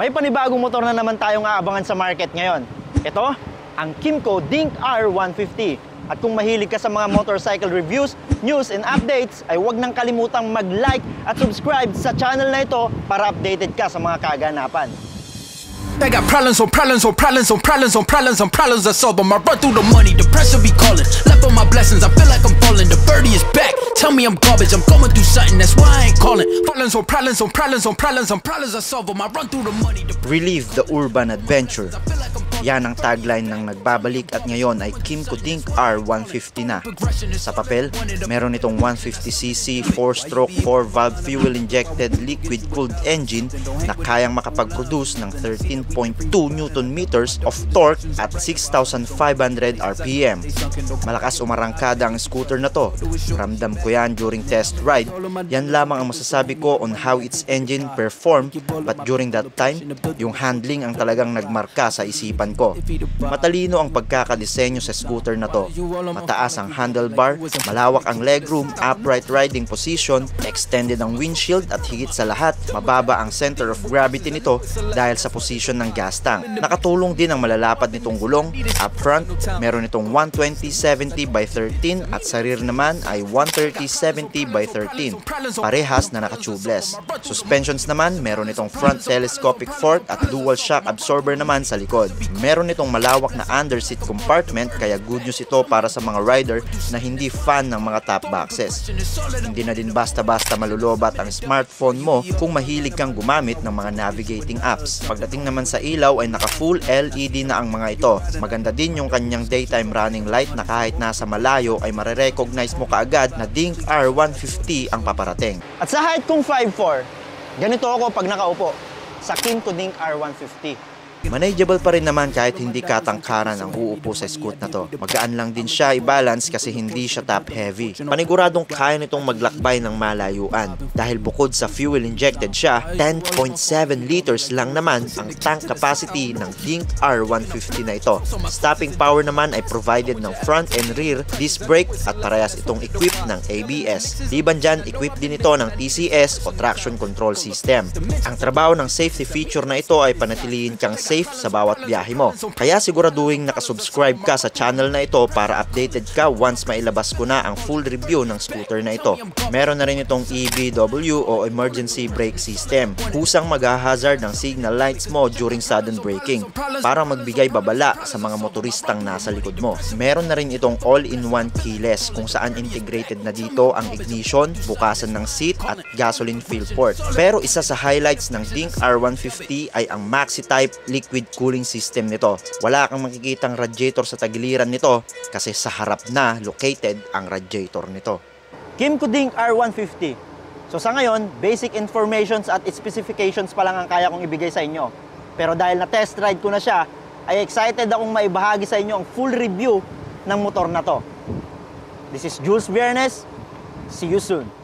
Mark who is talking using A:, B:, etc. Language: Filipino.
A: May panibagong motor na naman tayong aabangan sa market ngayon. Ito, ang Kymco Dink R150. At kung mahilig ka sa mga motorcycle reviews, news and updates, ay huwag nang kalimutang mag-like at subscribe sa channel na ito para updated ka sa mga kaganapan.
B: I got problems on problems on problems on problems on problems on problems I solve them. I run through the money, the pressure be calling. Left on my blessings, I feel like I'm falling. The birdie is back, tell me I'm garbage. I'm going through something, that's why I ain't calling. Problems on problems on problems on problems on problems I solve them. I run through the money.
C: Relive the urban adventure. Yan ang tagline ng nagbabalik at ngayon ay Kymco Dink R150 na. Sa papel, meron itong 150cc 4-stroke 4-valve fuel-injected liquid-cooled engine na kayang makapag-produce ng 13.2 Nm of torque at 6,500 RPM. Malakas umarangkada ang scooter na to. Ramdam ko yan during test ride. Yan lamang ang masasabi ko on how its engine performed, but during that time, yung handling ang talagang nagmarka sa isipan ko. Matalino ang pagkakadesenyo sa scooter na to. Mataas ang handlebar, malawak ang legroom, upright riding position, extended ang windshield at higit sa lahat, mababa ang center of gravity nito dahil sa position ng gas tank. Nakatulong din ang malalapad nitong gulong. Up front, meron itong 120/70/13 at sa rear naman ay 130/70/13. Parehas na naka-tubeless. Suspensions naman, meron itong front telescopic fork at dual shock absorber naman sa likod. Meron itong malawak na underseat compartment kaya good news ito para sa mga rider na hindi fan ng mga top boxes. Hindi na din basta-basta malulobat ang smartphone mo kung mahilig kang gumamit ng mga navigating apps. Pagdating naman sa ilaw ay naka full LED na ang mga ito. Maganda din yung kanyang daytime running light na kahit nasa malayo ay marerecognize mo kaagad na Dink R150 ang paparating.
A: At sa height kong 5'4", ganito ako pag nakaupo sa Kymco Dink R150.
C: Manageable pa rin naman kahit hindi katangkaran ang uupo sa scoot na to. Magaan lang din siya i-balance kasi hindi siya top heavy. Paniguradong kaya nitong maglakbay ng malayuan. Dahil bukod sa fuel injected siya, 10.7 liters lang naman ang tank capacity ng Dink R150 na ito. Stopping power naman ay provided ng front and rear disc brake at parehas itong equipped ng ABS. Liban dyan, equipped din ito ng TCS o traction control system. Ang trabaho ng safety feature na ito ay panatilihin kang safe sa bawat biyahe mo. Kaya siguraduhin nakasubscribe ka sa channel na ito para updated ka once mailabas ko na ang full review ng scooter na ito. Meron na rin itong EBW o Emergency Brake System. Kusang mag-hazard ng signal lights mo during sudden braking para magbigay babala sa mga motoristang nasa likod mo. Meron na rin itong all-in-one keyless kung saan integrated na dito ang ignition, bukasan ng seat at gasoline fill port. Pero isa sa highlights ng Dink R150 ay ang Maxi-type liquid cooling system nito. Wala kang makikitang radiator sa tagiliran nito kasi sa harap na located ang radiator nito.
A: Kymco Dink R150. So sa ngayon, basic informations at specifications pa lang ang kaya kong ibigay sa inyo. Pero dahil na test ride ko na siya, ay excited akong maibahagi sa inyo ang full review ng motor na to. This is Jules Viernes. See you soon.